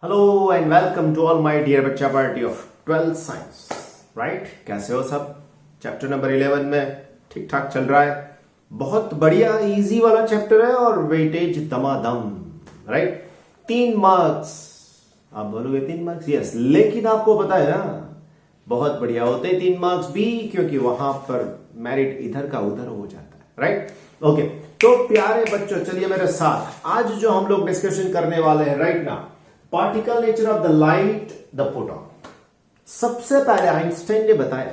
Hello and welcome to all my dear बच्चा party of 12th science. Right, कैसे हो सब? चैप्टर नंबर 11 में ठीक ठाक चल रहा है। बहुत बढ़िया इजी वाला चैप्टर है और वेटेज दमादम। Right, 3 marks. आप बोलोगे 3 मार्क्स? यस, लेकिन आपको पता है ना, बहुत बढ़िया होते हैं 3 मार्क्स भी, क्योंकि वहां पर मेरिट इधर का उधर हो जाता है। Right, okay. तो प्यारे बच्चों, चलिए मेरे साथ आज जो हम लोग डिस्कशन करने वाले हैं राइट ना, particle nature of the light, the photon. सबसे पहले आइंस्टाइन ने बताया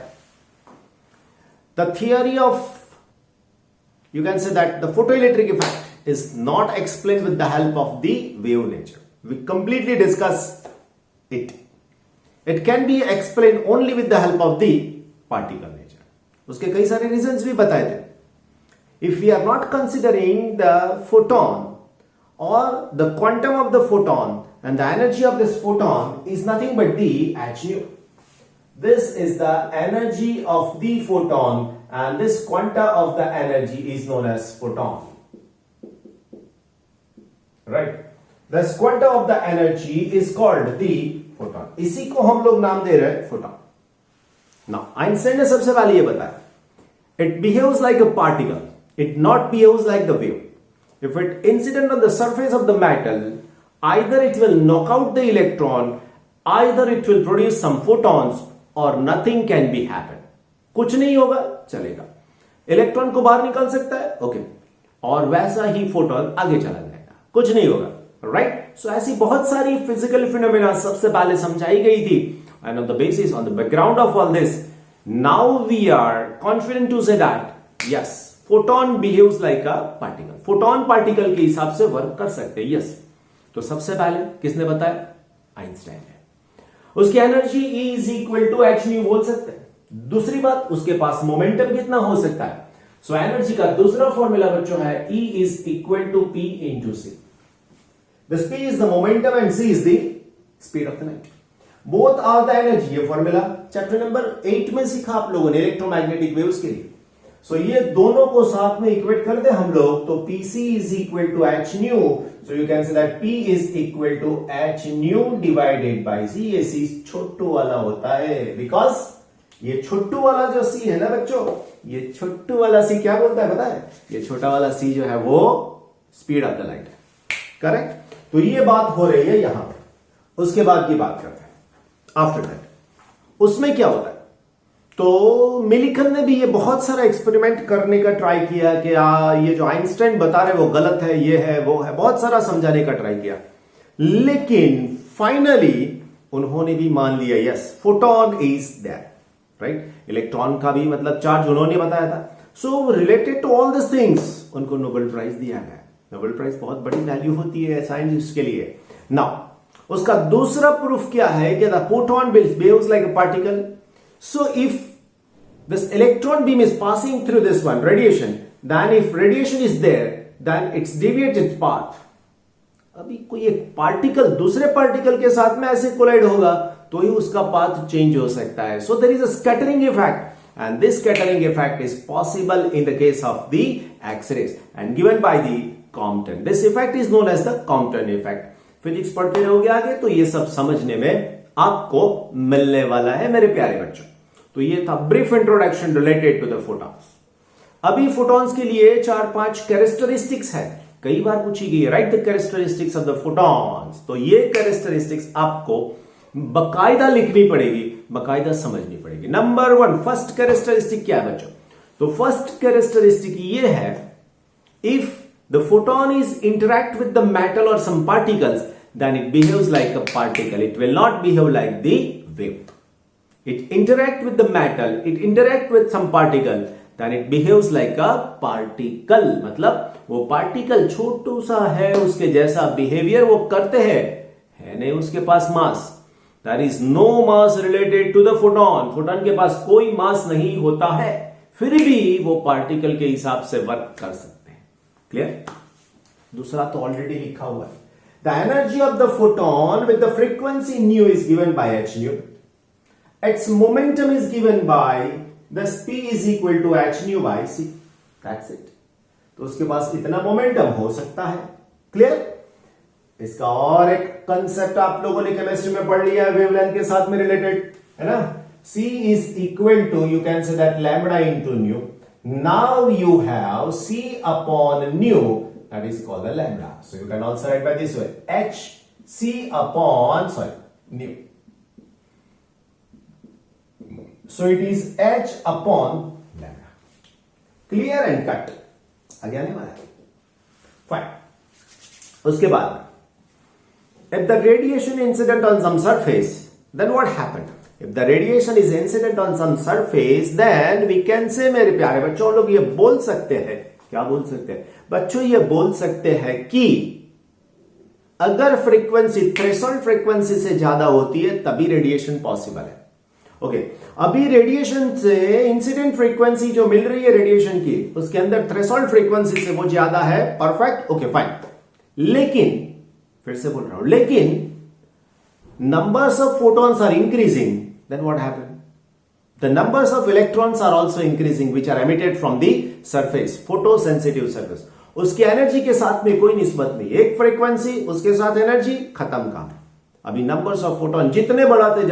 the theory of, you can say that the photoelectric effect is not explained with the help of the wave nature. We completely discussed it. It can be explained only with the help of the particle nature. उसके कई सारे reasons भी बताए थे. If we are not considering the photon or the quantum of the photon and the energy of this photon is nothing but the h nu. This is the energy of the photon and this quanta of the energy is known as photon. Right? This quanta of the energy is called the photon. इसी को हम लोग नाम दे रहे हैं photon. Now, Einstein ने सबसे पहले ये बताया, it behaves like a particle. It not behaves like the wave. If it incident on the surface of the metal, either it will knock out the electron, either it will produce some photons, or nothing can be happen. कुछ नहीं होगा, चलेगा। Electron को बाहर निकाल सकता है, okay, और वैसा ही फोटोन आगे चला जाएगा, कुछ नहीं होगा। राइट, सो ऐसी बहुत सारी फिजिकल फिनोमेना सबसे पहले समझाई गई थी, and on the basis, on the background of all this, now we are confident to say that yes, photon behaves like a particle. Photon particle के हिसाब से वर्क कर सकते हैं। यस, तो सबसे पहले किसने बताया? आइंस्टाइन ने। उसकी energy E is equal to h nu बोल सकते हैं। दूसरी बात, उसके पास मोमेंटम कितना हो सकता है? सो एनर्जी का दूसरा फॉर्मूला बच्चों है E is equal to P into c. This P is the momentum and C is the speed of the light. Both are the energy. ये फॉर्मूला चैप्टर नंबर 8 में सीखा आप लोगों ने इलेक्ट्रोमैग्नेटिक वेव्स के लिए। सो ये दोनों को साथ में इक्वेट कर दे हम लोग, तो PC is equal to h nu. So you can say that P is equal to h nu divided by C। ये C छोटू वाला होता है, बिकॉज ये छोटू वाला जो C है ना बच्चों, ये छोटू वाला C क्या बोलता है पता है? ये छोटा वाला C जो है वो स्पीड ऑफ द लाइट है। करेक्ट, तो ये बात हो रही है यहां पर। उसके बाद की बात करते हैं आफ्टर दैट। उसमें क्या होता है? तो मिलिकन ने भी ये बहुत सारा एक्सपेरिमेंट करने का ट्राई किया कि ये जो आइंस्टाइन बता रहे वो गलत है, ये है वो है, बहुत सारा समझाने का ट्राई किया, लेकिन फाइनली उन्होंने भी मान लिया yes, photon is there. Right, electron का भी मतलब चार्ज उन्होंने बताया था। So related to all this things उनको नोबेल प्राइज दिया गया। नोबेल प्राइज बहुत बड़ी वैल्यू होती है साइंटिस्ट के लिए। नाउ उसका दूसरा प्रूफ क्या है कि the photon behaves like a particle. So if this electron beam is passing through this one radiation, then if radiation is there, then it's deviates its path. अभी कोई एक पार्टिकल दूसरे पार्टिकल के साथ में ऐसे कोलाइड होगा तो ही उसका पाथ चेंज हो सकता है। So there is a scattering effect, and this scattering effect is possible in the case of the X-rays and given by the Compton. This effect is known as the Compton effect. Physics पढ़ते रहोगे आगे तो ये सब समझने में आपको मिलने वाला है मेरे प्यारे बच्चों। तो ये था brief introduction related to the photons. अभी फोटॉन्स के लिए 4-5 कैरेक्टरिस्टिक्स है, कई बार पूछी गई है, right the characteristics of the photons. तो ये कैरेक्टरिस्टिक्स आपको बकायदा लिखनी पड़ेगी, बकायदा समझनी पड़ेगी। नंबर 1 फर्स्ट कैरेक्टरिस्टिक क्या है बच्चों? तो फर्स्ट कैरेक्टरिस्टिक ये है, if the photon is interact with the metal और some particles, then it behaves like a particle. It will not behave like the wave. It interact with the metal, it interact with some particle, then it behaves like a particle. मतलब वो particle छोटू सा है, उसके जैसा behaviour वो करते हैं, है नहीं उसके पास मास। There is no mass related to the photon. Photon के पास कोई मास नहीं होता है, फिर भी वो पार्टिकल के हिसाब से वर्क कर सकते हैं। क्लियर? दूसरा तो ऑलरेडी लिखा हुआ है। The energy of the photon with the frequency nu is given by h nu. Its momentum is given by the p is equal to h nu by c. That's it. तो उसके पास इतना momentum हो सकता है। Clear? इसका और एक concept आप लोगों ने केमिस्ट्री में पढ़ लिया है वेवलेंथ के साथ में रिलेटेड, है ना। C is equal to, you can say that lambda into nu. Now you have C upon nu, that is called the lambda. So you can also write by this way, H C upon nu. So it is H upon lambda. Clear and cut. आगे आने वाला है। Fine. उसके बाद if the radiation incident on some surface, then what happened? If the radiation is incident on some surface, then we can say, मेरे प्यारे बच्चों, लोग ये बोल सकते हैं, क्या बोल सकते हैं बच्चों, ये बोल सकते हैं कि अगर फ्रीक्वेंसी थ्रेशोल्ड फ्रीक्वेंसी से ज्यादा होती है तभी रेडिएशन पॉसिबल है। ओके, अभी रेडिएशन से इंसिडेंट फ्रीक्वेंसी जो मिल रही है रेडिएशन की, उसके अंदर थ्रेशोल्ड फ्रीक्वेंसी से वो ज्यादा है, परफेक्ट, ओके फाइन। लेकिन फिर से बोल रहा हूं, लेकिन numbers of photons are increasing, then what happened? The numbers of electrons are also increasing which are emitted from the surface, photosensitive surface. उसकी एनर्जी के साथ में कोई निस्बत नहीं, एक फ्रीक्वेंसी उसके साथ एनर्जी, खत्म काम। अभी नंबर्स ऑफ फोटोन जितने बढ़ाते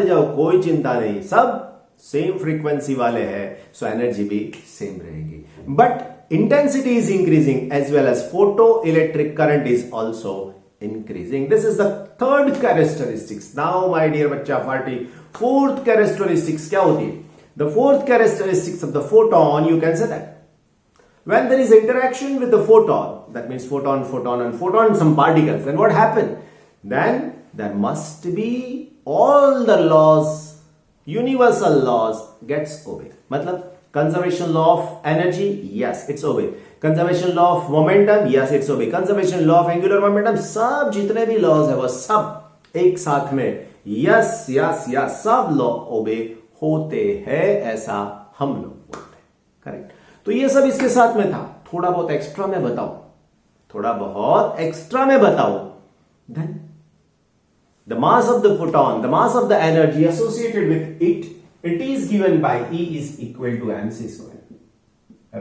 जाओ कोई चिंता नहीं, सब सेम फ्रीक्वेंसी वाले हैं, सो एनर्जी भी सेम रहेगी, but intensity is increasing as well as photo electric current is also increasing. This is the third characteristics. Now my dear बच्चा पार्टी, fourth characteristics क्या होती है? The fourth characteristics of the photon, you can say that when there is interaction with the photon, that means photon and some particles, then what happen? Then there must be all the laws, universal laws gets obeyed. मतलब conservation law of energy, yes, it's obeyed. Conservation law of momentum, yes it's obey. Conservation law of angular momentum, सब जितने भी laws है वो सब एक साथ में यस यस यस सब लॉ ओबे होते हैं, ऐसा हम लोग बोलते हैं, करेक्ट। तो ये सब इसके साथ में था। थोड़ा बहुत एक्स्ट्रा में बताओ, then the mass of the photon, the mass of the energy associated with it is given by E is equal to mc square,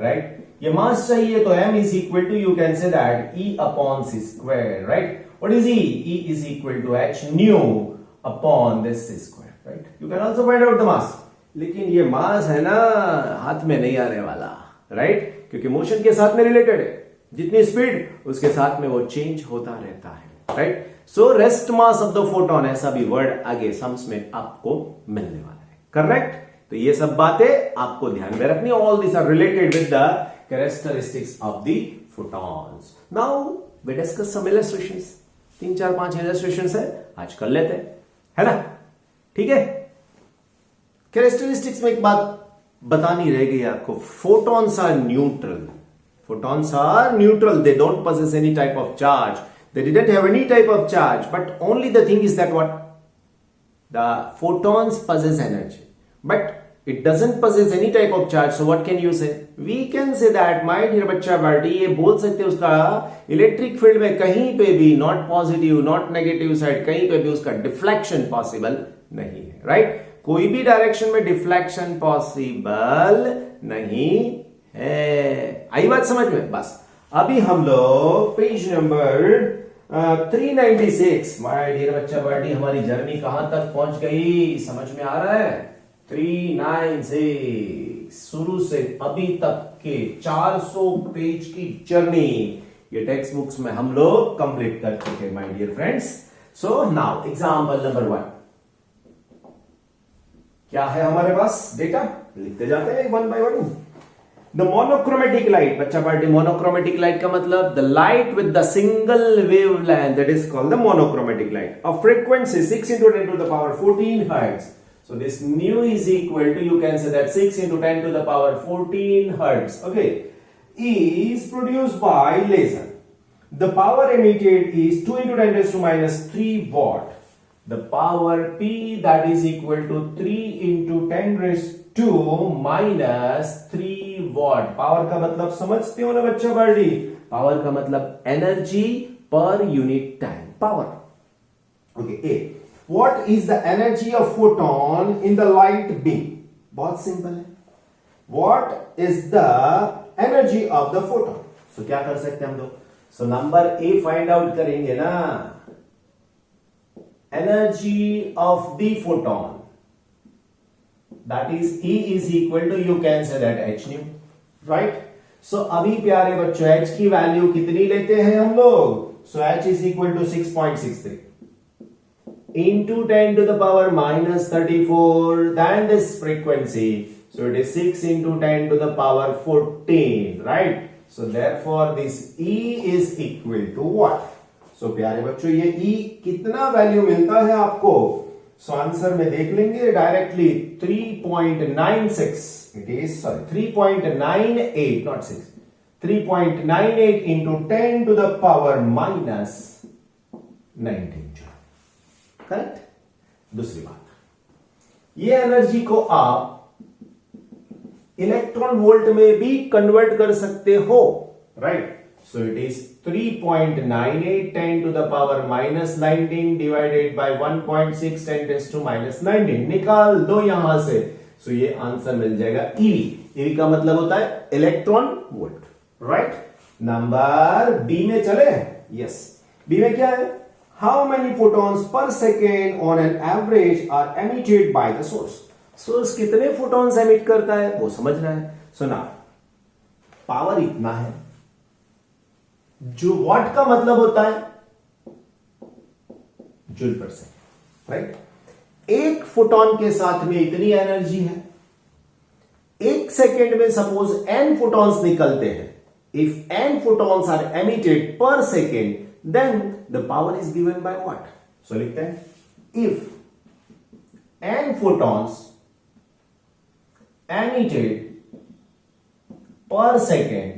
right. ये मास चाहिए तो m is equal to, you can say that E upon c square, right? What is E? E is equal to h nu upon this c square, right? You can also find out the mass. लेकिन ये मास है ना हाथ में नहीं आने वाला, right? क्योंकि मोशन के साथ में रिलेटेड है, जितनी स्पीड उसके साथ में वो चेंज होता रहता है, right. So rest mass of the photon, ऐसा भी वर्ड आगे सम्स में आपको मिलने वाला है, करेक्ट। तो ये सब बातें आपको ध्यान में रखनी, all this are related with the characteristics of the photons. Now we discuss some illustrations. 3 4 5 illustrations है, आज कर लेते हैं, है ना, ठीक है। कैरेक्टरिस्टिक्स में एक बात बतानी रह गई आपको, photons are neutral. Photons are neutral. They don't possess any type of charge. They didn't have any type of charge, but only the thing is that what? The photons possess energy, but it doesn't possess any type of charge. So what can you say? We can say that, my dear बच्चा party, ये बोल सकते हैं उसका electric field में कहीं पे भी not positive not negative side, कहीं पे भी उसका डिफ्लेक्शन पॉसिबल नहीं है, राइट। कोई भी डायरेक्शन में डिफ्लेक्शन पॉसिबल नहीं है। आई बात समझ में? बस अभी हम लोग पेज नंबर 396, माय डियर बच्चा पार्टी, हमारी जर्नी कहां तक पहुंच गई समझ में आ रहा है? 396 शुरू से अभी तक के 400 पेज की जर्नी ये टेक्स्ट बुक्स में हम लोग कंप्लीट कर चुके हैं, my dear friends. So now example number 1 क्या है हमारे पास? डेटा लिखते जाते हैं one by one. The monochromatic light, बच्चा पार्टी, मोनोक्रोमेटिक लाइट का मतलब the light with the single wavelength, that is called the monochromatic light of frequency 6 into 10 to the power 14 hertz. So this nu is equal to, you can say that 6 into 10 to the power 14 hertz, okay, is produced by laser. The power emitted is 2 into 10 raised to minus 3 watt. The power P, that is equal to 3 into 10 raised to minus 3 watt. Power का मतलब समझते हो ना बच्चा party? Power का मतलब energy per unit time. Power. Okay, A. What is the energy of photon in the light beam? बहुत simple है। What is the energy of the photon? So क्या कर सकते हैं हम लोग? So number A find out करेंगे ना, energy of the photon, that is E is equal to, you can say that h nu, right. So अभी प्यारे बच्चों h की वैल्यू कितनी लेते हैं हम लोग, so h is equal to 6.63 into 10 to the power minus 34, then this frequency, so it is 6 into 10 to the power 14, right? So therefore this E is equal to what? So प्यारे बच्चों ये E कितना value मिलता है आपको, so answer में देख लेंगे directly, 3.96, it is sorry 3.98 not 6, 3.98 into 10 to the power minus 19 joule, correct. दूसरी बात, ये एनर्जी को आप इलेक्ट्रॉन वोल्ट में भी कन्वर्ट कर सकते हो, right. So it is 3.98 10 to the power minus 19 divided by 1.6 10 test to minus 19, निकाल दो यहां से, सो ये आंसर मिल जाएगा ईवी। ईवी का मतलब होता है electron volt, right. Number B में चले, यस। बी में क्या है, how many photons per second on an average are emitted by the source? Source कितने फोटॉन्स एमिट करता है वो समझना है। सुना, पावर इतना है, जो वॉट का मतलब होता है जूल पर सेकंड, राइट। एक फोटॉन के साथ में इतनी एनर्जी है, एक सेकेंड में सपोज n फोटॉन्स निकलते हैं, if n photons are emitted per second, then the power is given by what? So लिखते हैं, if n photons emitted per second,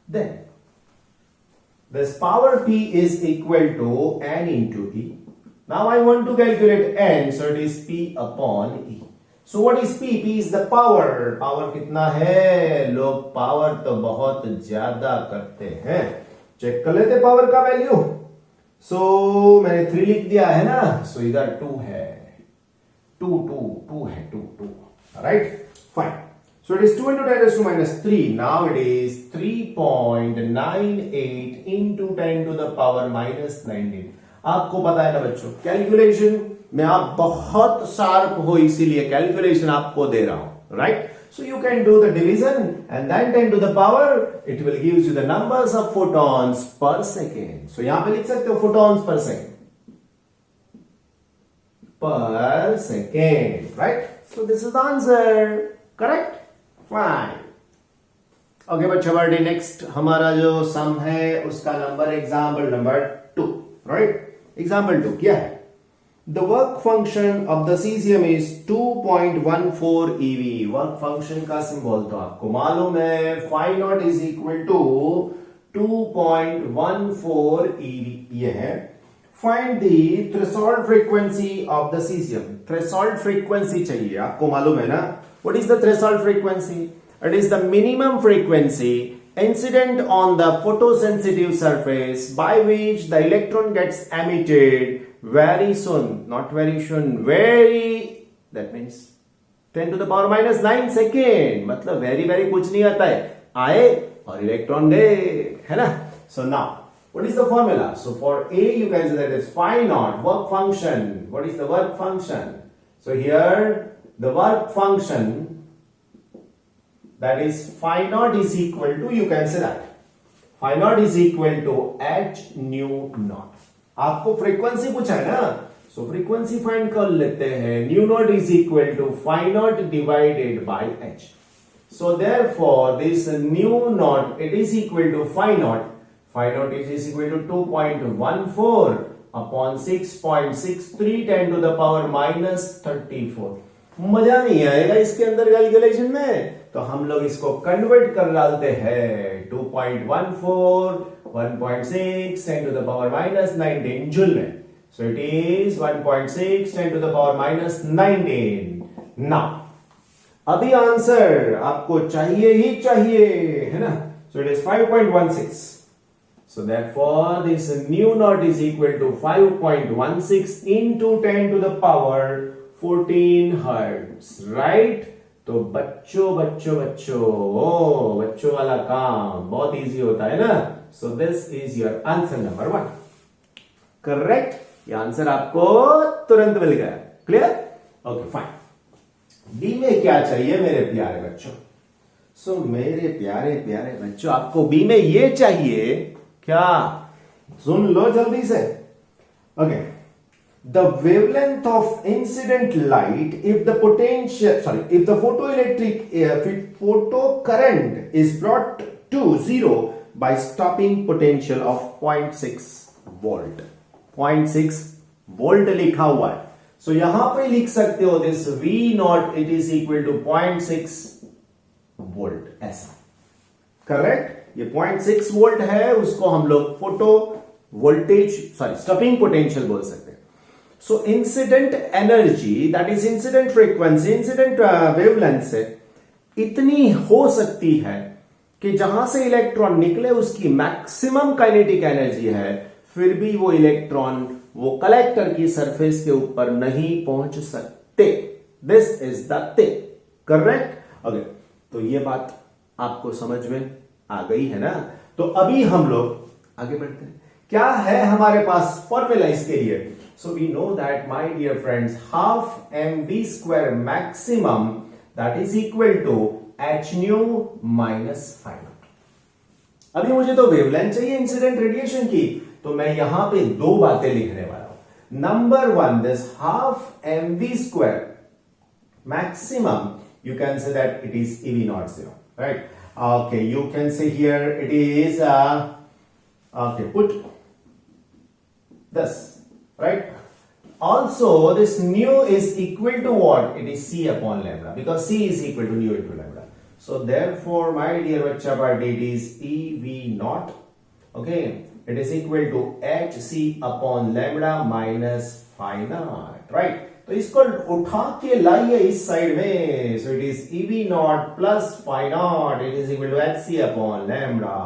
then this power P is equal to n into E. Now I want to calculate n, so it is P upon E. So what is P? P is the power. Power कितना है, लोग power तो बहुत ज्यादा करते हैं, check कर लेते पावर का वैल्यू। सो मैंने 3 लिख दिया है ना, सो इधर 2 है, 2 है, 2, right, fine. So it is 2 into 10 raised to minus 3. Now it is 3.98 into 10 to the power minus 19. आपको पता है ना बच्चों, कैलकुलेशन में आप बहुत शार्प हो, इसीलिए कैलकुलेशन आपको दे रहा हूं, right. So you can do the division and then 10 to the power, it will gives you the numbers of photons per second. So यहां पे लिख सकते हो photons per second, right. So this is the answer, correct, fine. Okay बच्चों, बढ़े next हमारा जो sum है उसका number example number 2, right. Example 2 क्या है, the work function of the cesium is 2.14 eV. Work function का सिंबल तो आपको मालूम है, phi naught is equal to 2.14 eV ये है। Find the threshold frequency of the cesium. Threshold frequency चाहिए, आपको मालूम है ना, what is the threshold frequency? It is the minimum frequency incident on the photosensitive surface by which the electron gets emitted very soon, not very soon, very, that means 10 to the power minus 9 second, मतलब very कुछ नहीं आता है, आए और electron दे, है ना। So now what is the formula? So for A you can say that is phi naught, work function. What is the work function? So here the work function, that is phi naught is equal to, you can say that phi naught is equal to h nu naught. आपको frequency पूछा है ना, so frequency find कर लेते हैं, nu naught is equal to phi naught divided by h. So therefore this nu naught it is equal to phi naught is equal to 2.14 upon 6.63 10 to the power minus 34। मजा नहीं आएगा इसके अंदर calculation में, तो हम लोग इसको कन्वर्ट कर डालते हैं 2.14 1.6 10 to the power minus 19 joule में। So it is 1.6 10 to the power minus 19. Now अभी आंसर आपको चाहिए ही चाहिए, है ना। So it is 5.16. So therefore this nu naught is equal to 5.16 into 10 to the power 14 hertz, right? तो बच्चों ओ बच्चों वाला काम बहुत इजी होता है ना. सो this is your answer number 1. Correct. ये आंसर आपको तुरंत मिल गया. क्लियर. Okay fine. बी में क्या चाहिए मेरे प्यारे बच्चों? सो मेरे प्यारे बच्चों, आपको बी में ये चाहिए क्या? सुन लो जल्दी से. Okay. The wavelength of incident light, if the photocurrent is brought to zero by stopping potential of 0.6 volt. 0.6 volt लिखा हुआ है. So यहां पे लिख सकते हो this V naught it is equal to 0.6 volt. ऐसा. करेक्ट. ये 0.6 वोल्ट है, उसको हम लोग फोटो वोल्टेज स्टॉपिंग पोटेंशियल बोल सकते हैं. So incident energy, that is incident frequency, incident wavelength से इतनी हो सकती है कि जहां से इलेक्ट्रॉन निकले उसकी मैक्सिमम काइनेटिक एनर्जी है, फिर भी वो इलेक्ट्रॉन वो कलेक्टर की सरफेस के ऊपर नहीं पहुंच सकते. This is the thing. Correct. Okay. तो ये बात आपको समझ में आ गई है ना. तो अभी हम लोग आगे बढ़ते हैं. क्या है हमारे पास फॉर्मूला इसके लिए? So we know that, my dear friends, half mv square maximum that is equal to h nu minus phi naught. अभी मुझे तो वेवलेंथ चाहिए इंसिडेंट रेडिएशन की, तो मैं यहां पे दो बातें लिखने वाला हूं. Number 1, this half mv square maximum, you can say that it is ev naught 0, right? Okay, you can say here it is okay, put this. Right. Also, this nu is equal to what? It is C upon lambda, because C is equal to nu into lambda. So therefore, my dear bachcha party, it is EV naught. Okay, it is equal to HC upon lambda minus phi naught. Right. तो इसको उठा के लाइए इस side में. So it is EV naught plus phi naught. It is equal to HC upon lambda.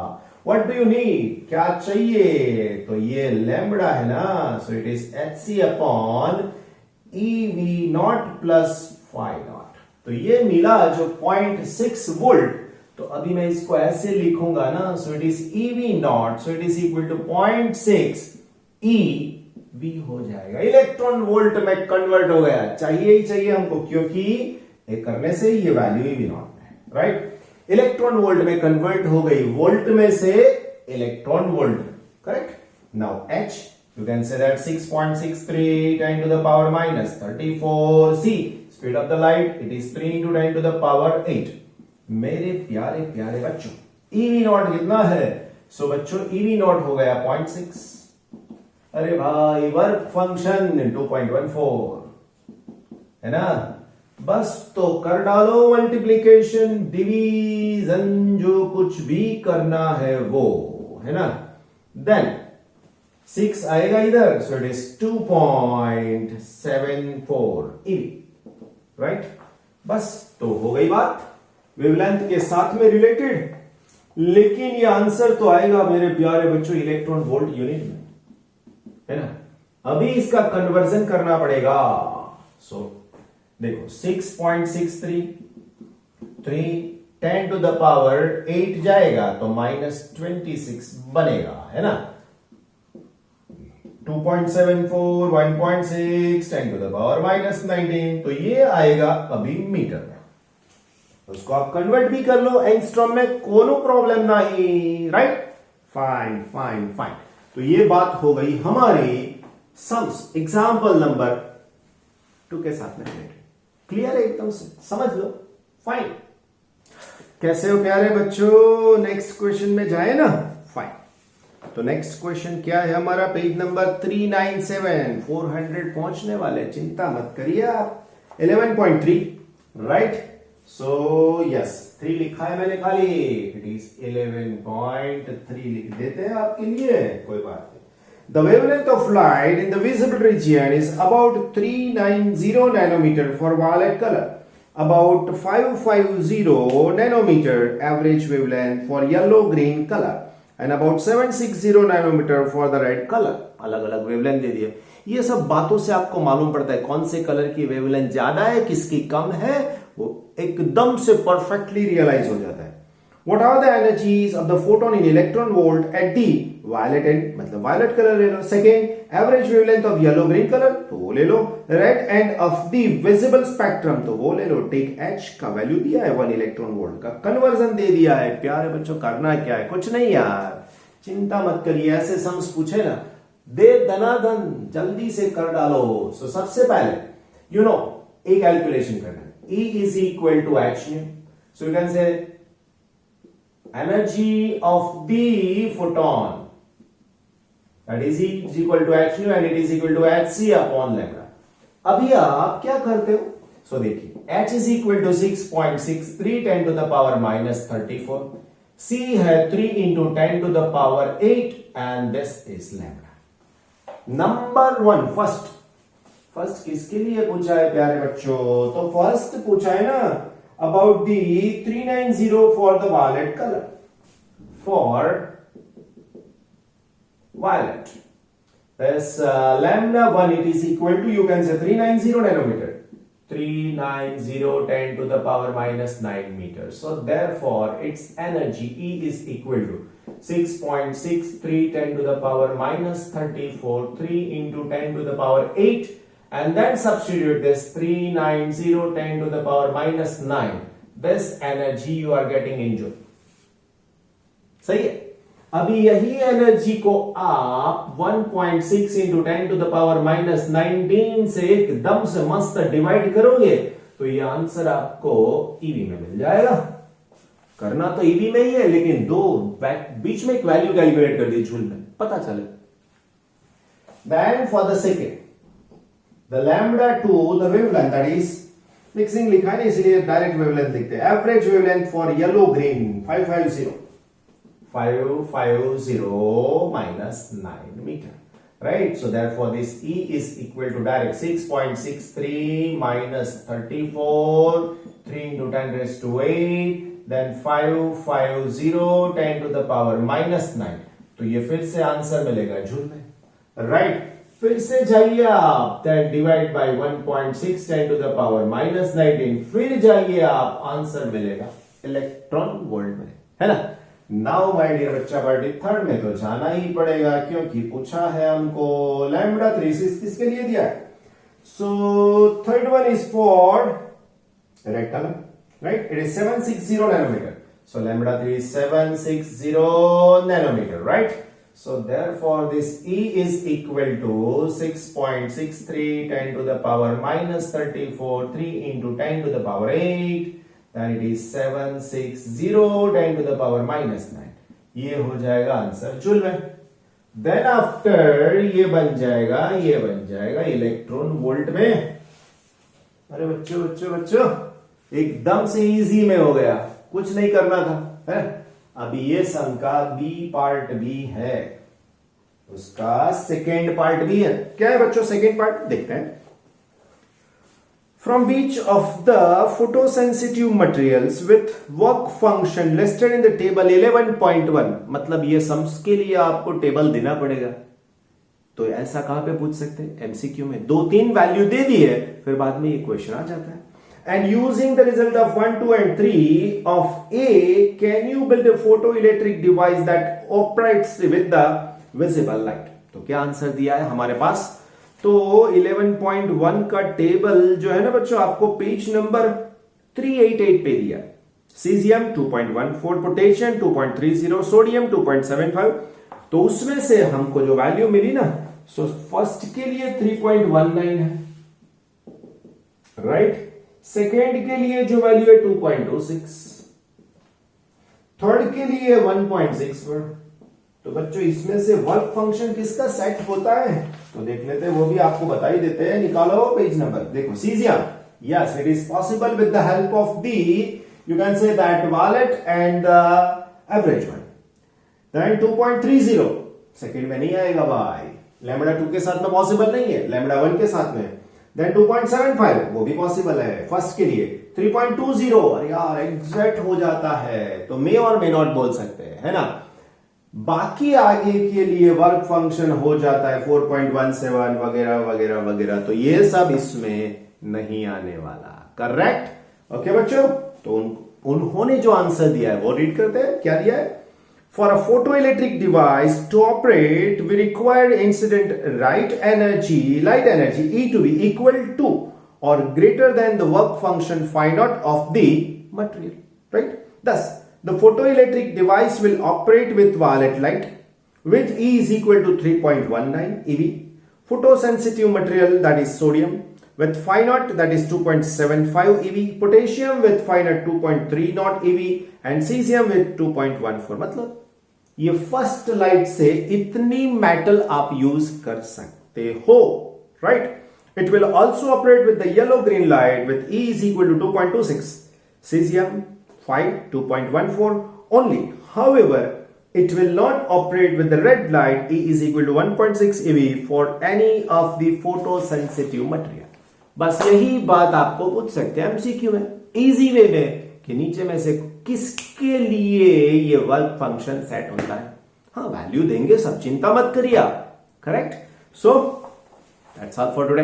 What do you need? क्या चाहिए? तो ये लैम्बडा है ना. So it is HC upon EV not plus phi not. तो ये मिला जो 0.6 वोल्ट. तो अभी मैं इसको ऐसे लिखूंगा ना. So it is EV not. So it is equal to 0.6 EV हो जाएगा. इलेक्ट्रॉन वोल्ट में कन्वर्ट हो गया. चाहिए ही चाहिए हमको, क्योंकि ये करने से ये वैल्यू EV नॉट है. राइट. इलेक्ट्रॉन वोल्ट में कन्वर्ट हो गई, वोल्ट में से electron volt. Correct. Now H, you can say that 6.63 10 to the power minus 34 C. Speed of the light, it is 3 into 10 to the power 8. मेरे प्यारे बच्चों, EV not कितना है? सो बच्चों EV नॉट हो गया 0.6. अरे भाई, वर्क फंक्शन 2.14 है ना. बस तो कर डालो मल्टीप्लीकेशन, डिवीजन, जो कुछ भी करना है वो, है ना. देन 6 आएगा इधर. सो इट इज 2.74 EV. राइट. बस तो हो गई बात वेवलेंथ के साथ में रिलेटेड. लेकिन ये आंसर तो आएगा मेरे प्यारे बच्चों इलेक्ट्रॉन वोल्ट यूनिट में, है ना. अभी इसका कन्वर्जन करना पड़ेगा. सो देखो 6.63 3 10 टू द पावर 8 जाएगा तो -26 बनेगा, है ना. 2.74 1.6 10 टू द पावर -19, तो ये आएगा अभी मीटर में. उसको आप कन्वर्ट भी कर लो एंगस्ट्रॉम में, कोनो प्रॉब्लम नहीं. राइट. Fine fine fine. तो ये बात हो गई हमारी सम्स एग्जाम्पल नंबर 2 के साथ में रिलेटेड. क्लियर है एकदम से, समझ लो. फाइन. कैसे हो प्यारे बच्चों? नेक्स्ट क्वेश्चन में जाए ना. फाइन. तो नेक्स्ट क्वेश्चन क्या है हमारा? Page number 397. 400 पहुंचने वाले, चिंता मत करिए आप. 11.3. राइट. सो यस, 3 लिखा है मैंने खाली. इट इज 11.3 लिख देते हैं आपके लिए, कोई बात नहीं. The wavelength of light in the visible region is about 390 nanometer for violet color, about 550 nanometer average wavelength for yellow green color, and about 760 nanometer for the red color. अलग अलग वेवलेंथ दे दिए. ये सब बातों से आपको मालूम पड़ता है कौन से कलर की वेवलेंथ ज्यादा है, किसकी कम है. वो एकदम से परफेक्टली रियलाइज हो जाता है। What are the energies of the photon in electron volt at the violet end, मतलब violet color ले लो। Second, average wavelength of yellow green color, तो वो ले लो। Red end of the visible spectrum, तो वो ले लो। Take H का value दिया है 1 इलेक्ट्रॉन वोल्ट का, कन्वर्जन दे दिया है। प्यारे बच्चों करना क्या है, कुछ नहीं यार, चिंता मत करिए, ऐसे सम्स पूछे ना दे दनादन जल्दी से कर डालो। सो सबसे पहले यू नो एक कैलकुलेशन करना है, E is equal to H nu, so you can say energy of the photon, that is E is equal to H nu and it is equal to Hc upon lambda। अभी आप क्या करते हो, सो देखिए H is equal to 6.63 10 to the power minus 34, C है 3 into 10 to the power 8 and this is lambda। Number one first किसके लिए पूछा है प्यारे बच्चों, तो फर्स्ट पूछा है ना about the 390 for the violet colour, for violet this lambda 1 it is equal to, you can say 390 nanometer, 390 10 to the power minus 9 meters, so therefore its energy E is equal to 6.63 10 to the power minus 34 3 into 10 to the power 8 and then substitute this 390 10 to the power minus 9, this energy you are getting in joule। सही है। अभी यही energy को आप 1.6 into 10 to the power minus 19 से एकदम से मस्त डिवाइड करोगे तो ये आंसर आपको ईवी में मिल जाएगा। करना तो ईवी में ही है, लेकिन दो बीच में एक वैल्यू कैलकुलेट कर दी जूल में, पता चले। Then for the second, the lambda two the wavelength, that is mixing लिखा है ना इसलिए डायरेक्ट वेवलेंथ लिखते हैं। Average wavelength for yellow green 550 minus 9 meter, right? So therefore this E is equal to direct 6.63 minus 34 3 into 10 raised to 8 then 550 10 to the power minus 9, तो ये फिर से आंसर मिलेगा जूल में, राइट? फिर से जाइए आप, then divide by 1.6 10 to the power minus 19, फिर जाइए आप, आंसर मिलेगा इलेक्ट्रॉन वोल्ट में, है ना? नाउ माय डियर बच्चा पार्टी थर्ड में तो जाना ही पड़ेगा क्योंकि पूछा है हमको लैम्बडा 3 किसके लिए दिया है। So third one is for red colour, right? It is 760 nanometre, so lambda 3 is 760 nanometer, right? So therefore this E is equal to 6.63 10 to the power minus 34 3 into 10 to the power 8, then it is 760 10 to the power minus 9, ये हो जाएगा answer joule में। Then after ये बन जाएगा electron volt में। अरे बच्चों एकदम से इजी में हो गया, कुछ नहीं करना था, है? अभी ये सम का बी पार्ट भी है, उसका सेकेंड पार्ट भी है। क्या है बच्चों सेकेंड पार्ट, देखते हैं। From which of the photosensitive materials with work function listed in the table 11.1, मतलब ये सम्स के लिए आपको टेबल देना पड़ेगा, तो ऐसा कहां पे पूछ सकते हैं एमसीक्यू में, 2-3 वैल्यू दे दी है, फिर बाद में ये क्वेश्चन आ जाता है। And using the result of 1, 2 and 3 of A, can you build a photoelectric device that operates with the visible light? तो क्या आंसर दिया है हमारे पास, तो 11.1 का टेबल जो है ना बच्चों आपको पेज नंबर 388 पे दिया। सीजियम 2.14, पोटेशियम 2.30, सोडियम 2.75, तो उसमें से हमको जो वैल्यू मिली ना, सो फर्स्ट के लिए 3.19 है, राइट? सेकेंड के लिए जो वैल्यू है 2.26, थर्ड के लिए 1.64। तो बच्चों इसमें से वर्क फंक्शन किसका सेट होता है तो देख लेते हैं, वो भी आपको बता ही देते हैं। निकालो पेज नंबर, देखो caesium, yes it is possible with the help of the, you can say that violet and average one. Then 2.30 second में नहीं आएगा भाई, लैम्बडा 2 के साथ में पॉसिबल नहीं है, लैम्बडा 1 के साथ में। देन 2.75 वो भी पॉसिबल है फर्स्ट के लिए। 3.20 अरे यार एग्जैक्ट हो जाता है, तो मे और मे नॉट बोल सकते हैं, है ना? बाकी आगे के लिए वर्क फंक्शन हो जाता है 4.17 वगैरह वगैरह वगैरह, तो ये सब इसमें नहीं आने वाला, करेक्ट? ओके बच्चों, तो उन्होंने जो आंसर दिया है वो रीड करते हैं। क्या दिया है? For a photoelectric device to operate, we require incident light energy E to be equal to or greater than the work function phi naught of the material. Right? Thus, the photoelectric device will operate with violet light with E is equal to 3.19 eV. Photosensitive material, that is sodium, with phi naught, that is 2.75 eV. Potassium with phi naught 2.30 eV and cesium with 2.14. मतलब ये first light से इतनी metal आप use कर सकते हो, right. It will also operate with the yellow green light with E is equal to 2.26, cesium 5 2.14 only. However, it will not operate with the red light E is equal to 1.6 eV for any of the photosensitive material. बस यही बात आपको पूछ सकते हैं MCQ में, easy way में, कि नीचे में से किसके लिए ये वर्क फंक्शन सेट होता है। हाँ, वैल्यू देंगे सब, चिंता मत करिए आप। Correct. So that's all for today.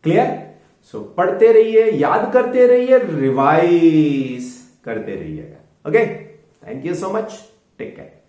Clear? So पढ़ते रहिए, याद करते रहिए, रिवाइज करते रहिएगा। Okay, thank you so much, take care.